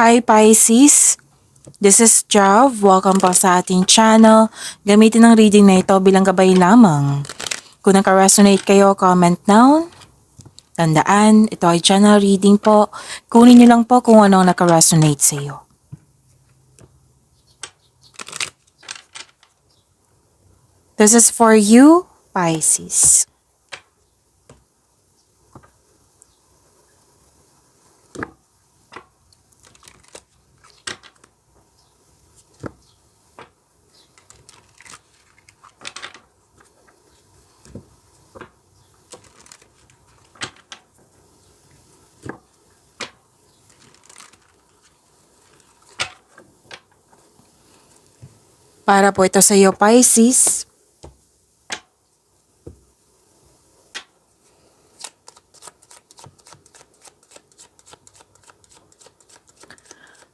Hi Pisces! This is Jav. Welcome po sa ating channel. Gamitin ang reading na ito bilang gabay lamang. Kung naka-resonate kayo, comment down. Tandaan, ito ay channel reading po. Kunin niyo lang po kung ano ang naka-resonate sa iyo. This is for you, Pisces. Para po ito sa iyo, Pisces.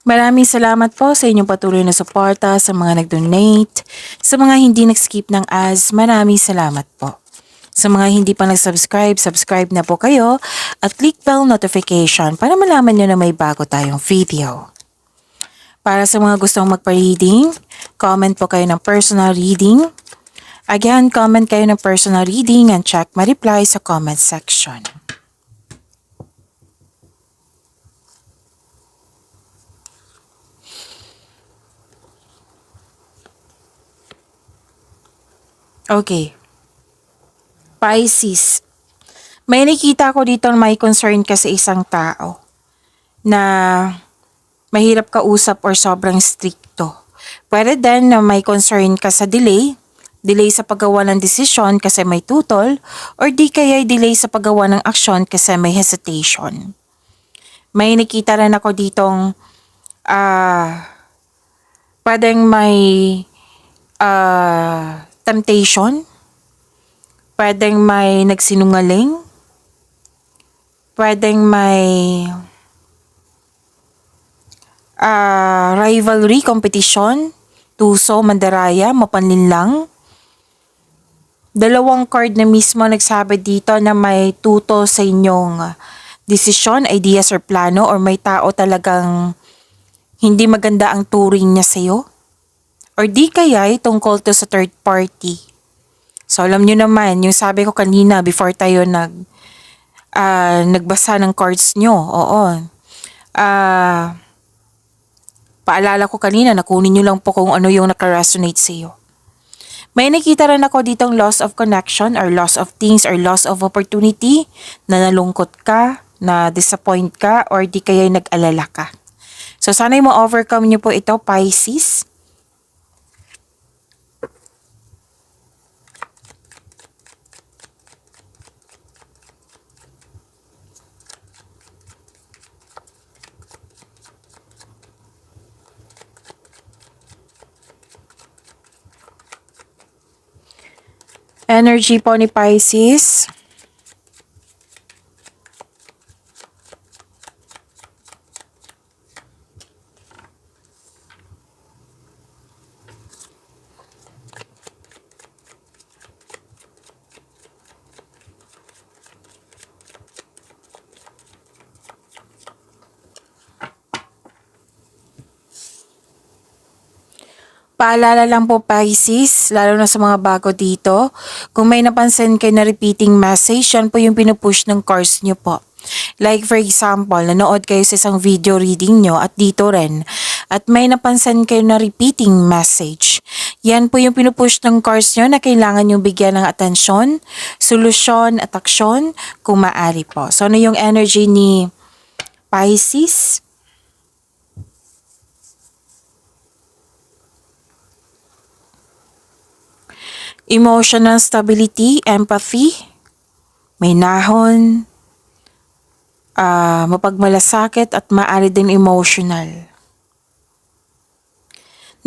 Maraming salamat po sa inyong patuloy na suporta, sa mga nag-donate, sa mga hindi nag-skip ng ads, maraming salamat po. Sa mga hindi pa nag-subscribe, subscribe na po kayo at click bell notification para malaman nyo na may bago tayong video. Para sa mga gustong magpa-reading, comment po kayo ng personal reading. Again, comment kayo ng personal reading and check my reply sa comment section. Okay. Pisces. May nakita ko dito na may concern ka sa isang tao na mahirap kausap or sobrang stricto. Pwede din na may concern ka sa delay sa paggawa ng desisyon kasi may tutol, or di kaya delay sa paggawa ng aksyon kasi may hesitation. May nakita rin ako ditong pwedeng may temptation, pwedeng may nagsinungaling, pwedeng may rivalry, competition, tuso, mandaraya, mapanlinlang. Dalawang card na mismo nagsabi dito na may tuto sa inyong desisyon, ideas or plano, or may tao talagang hindi maganda ang turing niya sa'yo. Or di kaya tungkol to sa third party. So alam nyo naman, yung sabi ko kanina before tayo nagbasa ng cards nyo, oo. Paalala ko kanina, nakunin nyo lang po kung ano yung naka-resonate sa iyo. May nakita rin ako ditong loss of connection or loss of things or loss of opportunity, na nalungkot ka, na disappoint ka, or di kaya nag-alala ka. So sana'y ma-overcome nyo po ito, Pisces. Energy po ni Pisces. Paalala lang po, Pisces, lalo na sa mga bago dito, kung may napansin kayo na repeating message, yan po yung pinupush ng cards nyo po. Like for example, nanood kayo sa isang video reading nyo at dito rin, at may napansin kayo na repeating message. Yan po yung pinupush ng cards nyo na kailangan nyo bigyan ng atensyon, solusyon at aksyon kung maaari po. So ano yung energy ni Pisces? Emotional stability, empathy, may nahon, mapagmalasakit at maaari din emotional.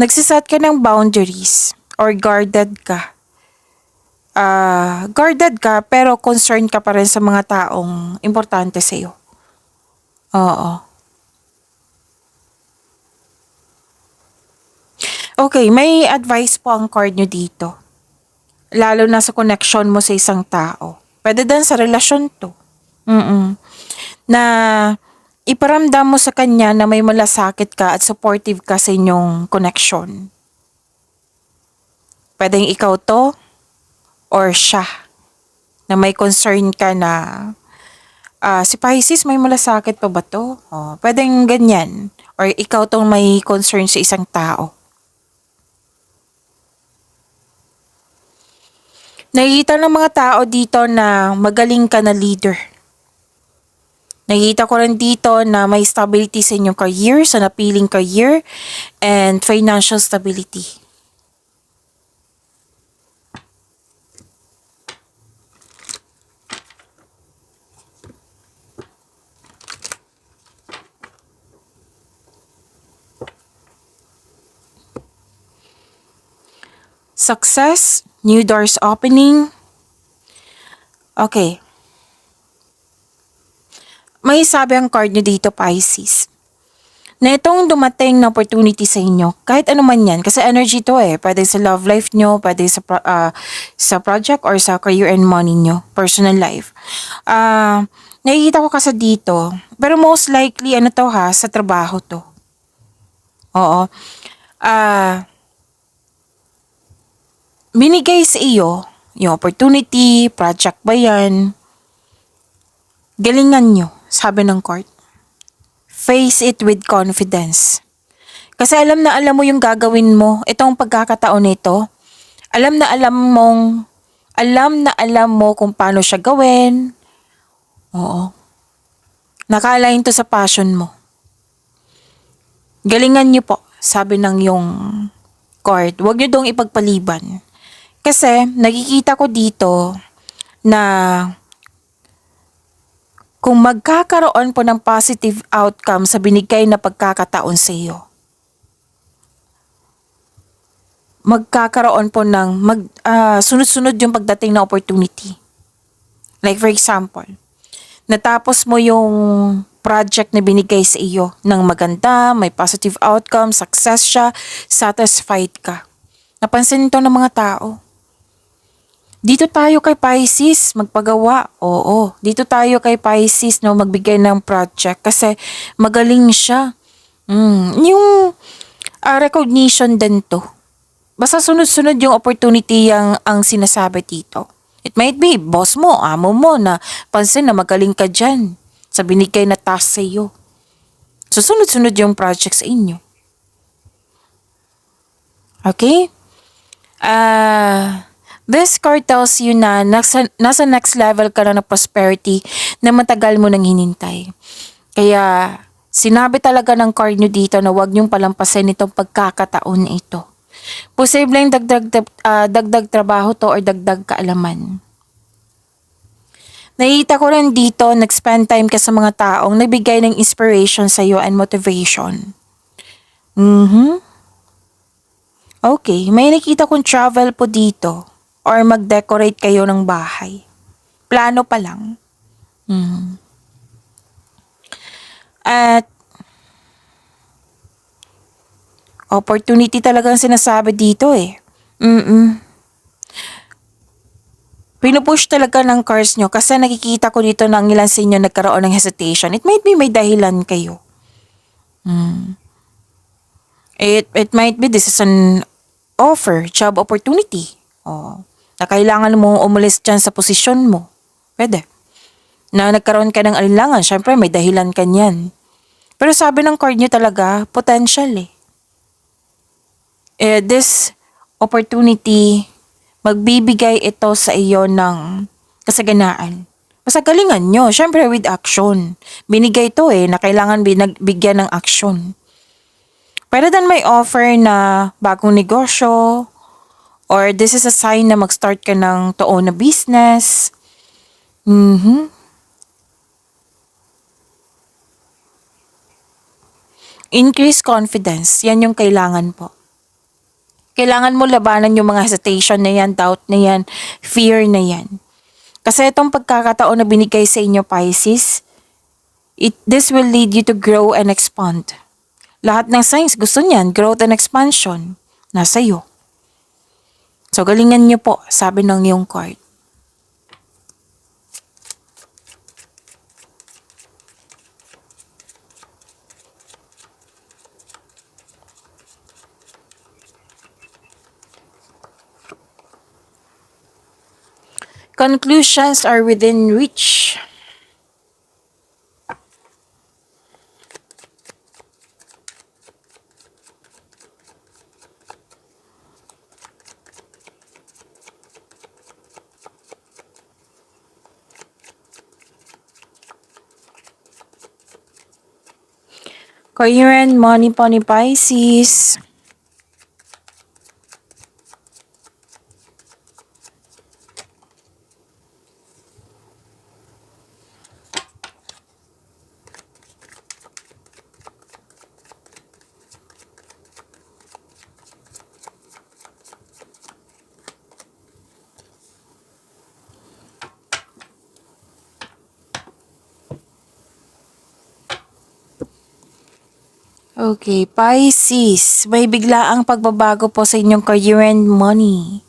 Nagsiset ka ng boundaries or guarded ka. Guarded ka pero concerned ka pa rin sa mga taong importante sa iyo. Oo. Okay, may advice po ang card nyo dito. Lalo na sa connection mo sa isang tao. Pwede din sa relasyon to. Na Iparamdam mo sa kanya na may malasakit ka at supportive ka sa inyong connection. Pwedeng ikaw to or siya na may concern ka na si Pisces may malasakit pa ba to? Pwedeng ganyan. Or ikaw tong may concern sa isang tao. Nakikita ng mga tao dito na magaling ka na leader. Nakikita ko rin dito na may stability sa inyong career, sa napiling career, and financial stability. Success, new doors opening. Okay. May sabi ang card nyo dito, Pisces, na itong dumating na opportunity sa inyo, kahit ano man yan, kasi energy to pwede sa love life nyo, pwede sa project or sa career and money nyo, personal life. Nakikita ko kasi dito, pero most likely, ano to sa trabaho to. Oo. Binigay sa iyo, yung opportunity, project ba yan, galingan nyo, sabi ng card. Face it with confidence. Kasi alam na alam mo yung gagawin mo, itong pagkakataon nito. Alam na alam mo kung paano siya gawin. Oo. Nakalain to sa passion mo. Galingan nyo po, sabi ng yung card. Huwag nyo dong ipagpaliban. Kasi nakikita ko dito na kung magkakaroon po ng positive outcome sa binigay na pagkakataon sa iyo, magkakaroon po ng sunod-sunod yung pagdating na opportunity. Like for example, natapos mo yung project na binigay sa iyo ng maganda, may positive outcome, success siya, satisfied ka. Napansin ito ng mga tao. Dito tayo kay Pisces magpagawa. Oo, dito tayo kay Pisces magbigay ng project kasi magaling siya. Yung recognition din to. Basta sunod-sunod yung opportunity ang sinasabi dito. It might be boss mo, amo mo na pansin na magaling ka dyan sa binigay na task sa iyo. So sunod-sunod yung project sa inyo. Okay? This card tells you na nasa next level ka na ng prosperity na matagal mo nang hinintay. Kaya sinabi talaga ng card nyo dito na huwag nyong palampasin itong pagkakataon na ito. Posibleng dagdag trabaho to or dagdag kaalaman. Nakita ko rin dito, nag-spend time ka sa mga taong nagbigay ng inspiration sa iyo and motivation. Okay, may nakita kong travel po dito. Or mag-decorate kayo ng bahay. Plano pa lang. At opportunity talagang sinasabi dito Pinupush talaga ng cards nyo kasi nakikita ko dito na ang ilan sa inyo nagkaroon ng hesitation. It might be may dahilan kayo. It might be this is an offer, job opportunity. Na kailangan mo umalis dyan sa posisyon mo. Pwede. Na nagkaroon ka ng alinlangan, syempre may dahilan ka niyan. Pero sabi ng card nyo talaga, potential this opportunity, magbibigay ito sa iyo ng kasaganaan. Basta galingan nyo, syempre with action. Binigay ito na kailangan bigyan ng action. Pwede din may offer na bagong negosyo, or this is a sign na mag-start ka ng to own a business. Increase confidence. Yan yung kailangan po. Kailangan mo labanan yung mga hesitation na yan, doubt na yan, fear na yan. Kasi itong pagkakataon na binigay sa inyo, Pisces, this will lead you to grow and expand. Lahat ng signs gusto niyan, growth and expansion, nasa iyo. So, galingan niyo po, sabi ng iyong card. Conclusions are within reach. Coherent money po ni Pisces. Okay, Pisces, may biglaang pagbabago po sa inyong career and money.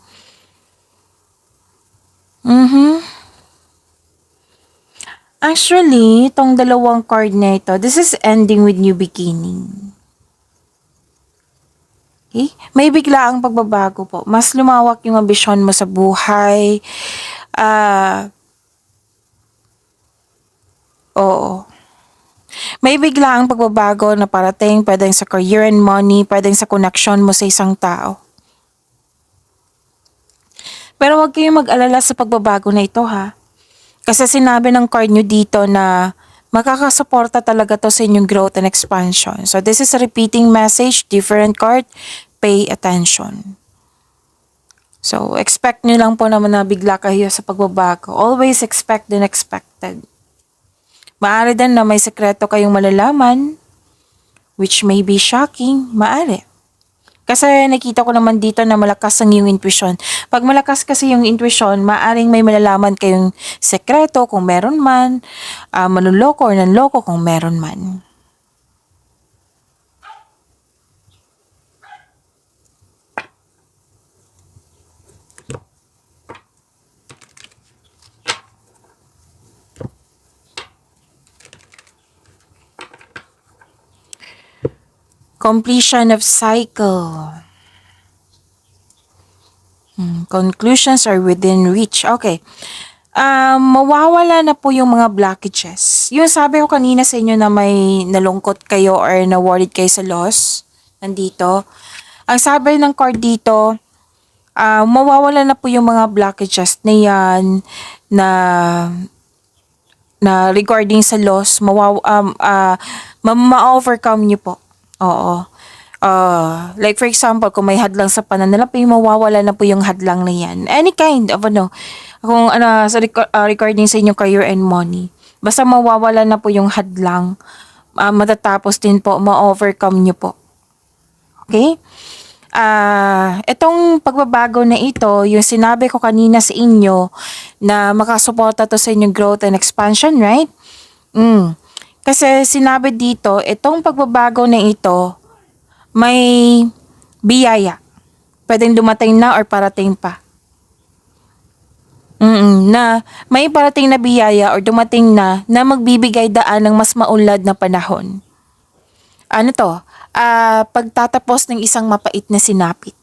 Actually, itong dalawang card na ito, this is ending with new beginning. Okay? May biglaang pagbabago po. Mas lumawak yung ambisyon mo sa buhay. Oo. May biglaang pagbabago na parating, pwedeng sa career and money, pwedeng sa connection mo sa isang tao. Pero huwag kayong mag-alala sa pagbabago na ito ha. Kasi sinabi ng card nyo dito na makakasuporta talaga to sa inyong growth and expansion. So this is a repeating message, different card, pay attention. So expect nyo lang po naman na bigla kayo sa pagbabago. Always expect the unexpected. Maaari din na may sekreto kayong malalaman, which may be shocking, maaari. Kasi nakita ko naman dito na malakas ang iyong intuition. Pag malakas kasi yung intuition, maaaring may malalaman kayong sekreto kung meron man, manloloko or nanloko kung meron man. Completion of cycle. Conclusions are within reach. Okay. Mawawala na po yung mga blockages. Yung sabi ko kanina sa inyo na may nalungkot kayo or na-worried kayo sa loss, nandito. Ang sabi ng card dito, mawawala na po yung mga blockages na yan na regarding sa loss, ma-overcome nyo po. Oo. Like for example, kung may hadlang sa pananalapi, mawawala na po yung hadlang na yan. Any kind of kung sa regarding sa inyong career and money. Basta mawawala na po yung hadlang. Matatapos din po, ma-overcome nyo po. Okay? Itong pagbabago na ito, yung sinabi ko kanina sa inyo na makasuporta to sa inyong growth and expansion, right? Kasi sinabi dito, itong pagbabago na ito, may biyaya. Pwedeng dumating na or parating pa. Na may parating na biyaya or dumating na magbibigay daan ng mas maunlad na panahon. Ano to? Pagtatapos ng isang mapait na sinapit.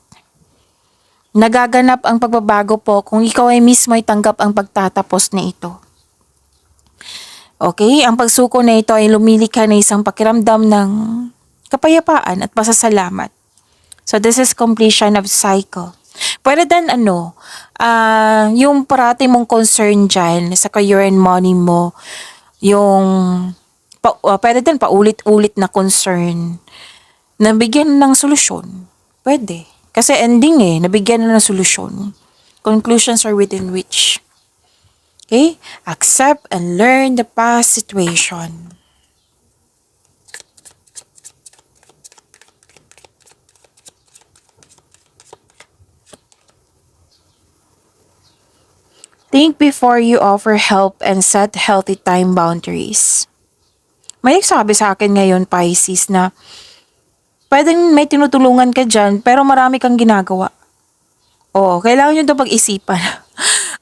Nagaganap ang pagbabago po kung ikaw ay mismo ay tanggap ang pagtatapos na ito. Okay, ang pagsuko na ito ay lumilikha na isang pakiramdam ng kapayapaan at pasasalamat. So this is completion of cycle. Pwede din yung parati mong concern dyan sa career and money mo, yung pwede din paulit-ulit na concern, nabigyan ng solusyon. Pwede. Kasi ending nabigyan na ng solusyon. Conclusions are within reach. Okay? Accept and learn the past situation. Think before you offer help and set healthy time boundaries. May nagsabi sa akin ngayon, Pisces, na pwedeng may tinutulungan ka dyan pero marami kang ginagawa. Oo, kailangan nyo ito pag-isipan.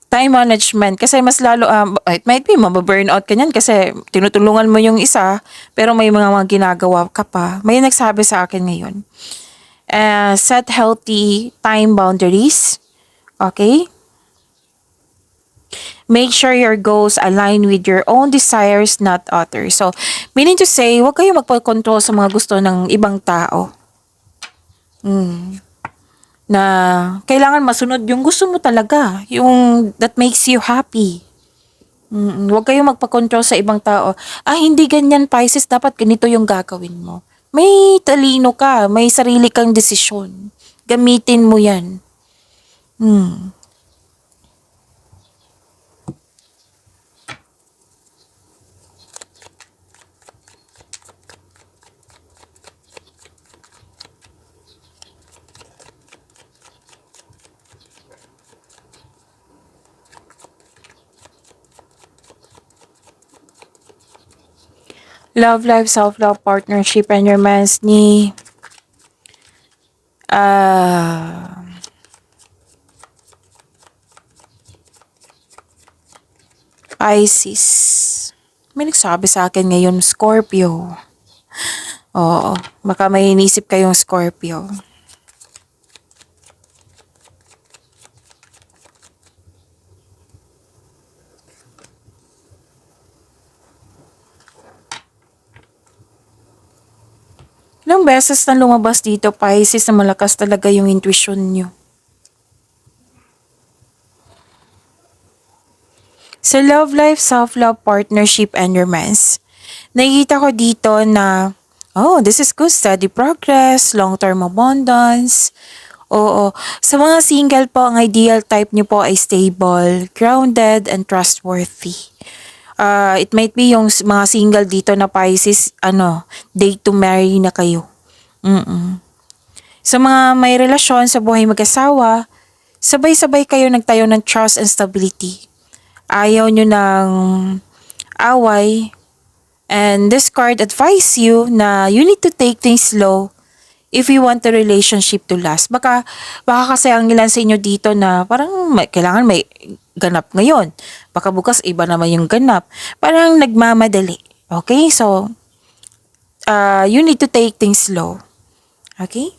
Time management. Kasi mas lalo, it might be, mababurnout ka niyan kasi tinutulungan mo yung isa pero may mga ginagawa ka pa. May nagsabi sa akin ngayon. Set healthy time boundaries. Okay? Make sure your goals align with your own desires, not others. So, meaning to say, huwag kayo magpa-control sa mga gusto ng ibang tao. Na kailangan masunod yung gusto mo talaga, yung that makes you happy. Huwag kayong magpa-control sa ibang tao. Hindi ganyan, Pisces, dapat ganito yung gagawin mo. May talino ka, may sarili kang desisyon. Gamitin mo yan. Love life, self-love, partnership, and romance ni ah Pisces. May nagsabi sa akin ngayon, Scorpio. Oo, baka may inisip kayong Scorpio. Ilang beses na lumabas dito, Pisces, na malakas talaga yung intuition nyo. Sa love life, self-love, partnership, and romance, nakikita ko dito na, this is good, steady progress, long-term abundance. Oo. Sa mga single po, ang ideal type nyo po ay stable, grounded, and trustworthy. It might be yung mga single dito na Pisces, date to marry na kayo. Sa mga may relasyon sa buhay mag-asawa, sabay-sabay kayo nagtayo ng trust and stability. Ayaw nyo ng away, and this card advise you na you need to take things slow if you want the relationship to last. Baka kasi ang ilan sa inyo dito na parang kailangan may ganap ngayon. Baka bukas iba naman yung ganap. Parang nagmamadali. Okay? So, you need to take things slow. Okay?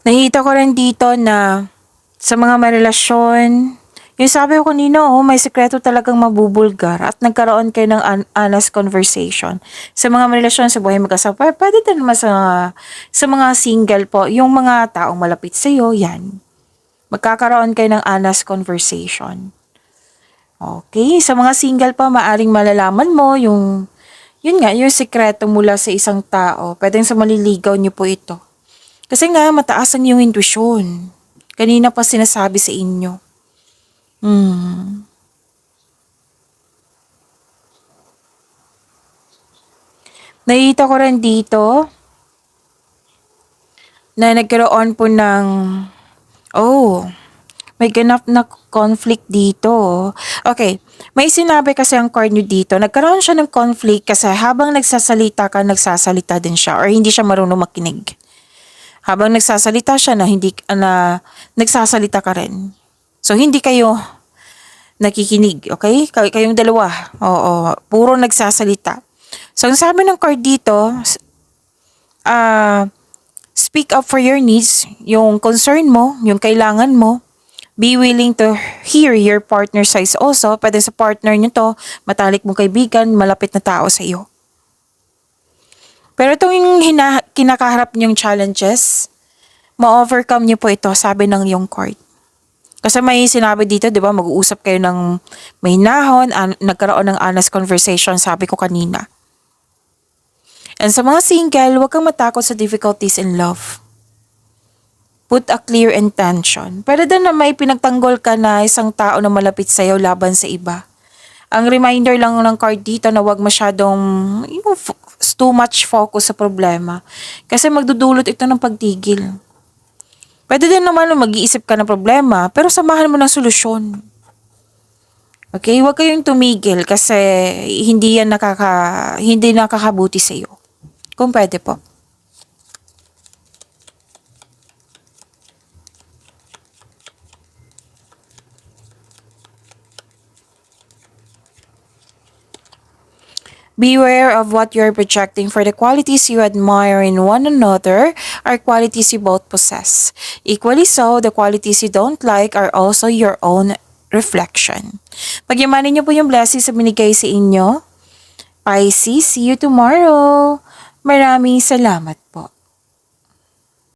Nakita ko rin dito na sa mga marelasyon, yung sabi ko kanina, may sekreto talagang mabubulgar at nagkaroon kayo ng honest conversation. Sa mga relasyon sa buhay mag-asawa, pwede din naman sa mga single po, yung mga taong malapit sa iyo, yan. Magkakaroon kayo ng honest conversation. Okay, sa mga single pa, maaring malalaman mo yung sekreto mula sa isang tao. Pwedeng sa maliligaw niyo po ito. Kasi nga, mataas ang iyong intuition. Kanina pa sinasabi sa inyo. Nakita ko rin dito na nagkaroon po ng, may ganap na conflict dito. Okay, may sinabi kasi ang card nyo dito, nagkaroon siya ng conflict kasi habang nagsasalita ka, nagsasalita din siya or hindi siya marunong makinig. Habang nagsasalita siya na nagsasalita ka rin. So, hindi kayo nakikinig, okay? Kayong dalawa, puro nagsasalita. So, ang sabi ng card dito, speak up for your needs, yung concern mo, yung kailangan mo. Be willing to hear your partner's sides also. Pwede sa partner nyo to, matalik mong kaibigan, malapit na tao sa iyo. Pero itong yung kinakaharap nyong challenges, ma-overcome nyo po ito, sabi ng yung card. Kasi may sinabi dito, di ba, mag-uusap kayo ng may nahon, nagkaroon ng honest conversation, sabi ko kanina. And sa mga single, huwag kang matakot sa difficulties in love. Put a clear intention. Pwede din na may pinagtanggol ka na isang tao na malapit sa'yo laban sa iba. Ang reminder lang ng card dito na huwag masyadong too much focus sa problema. Kasi magdudulot ito ng pagtigil. Pwede din naman mag-iisip ka ng problema, pero samahan mo ng solusyon. Okay? Huwag kayong tumigil kasi hindi nakakabuti sa iyo. Kung pwede po. Beware of what you're projecting, for the qualities you admire in one another are qualities you both possess. Equally so, the qualities you don't like are also your own reflection. Pagyamanin niyo po yung blessings sa binigay sa inyo. Pisces, see you tomorrow. Maraming salamat po.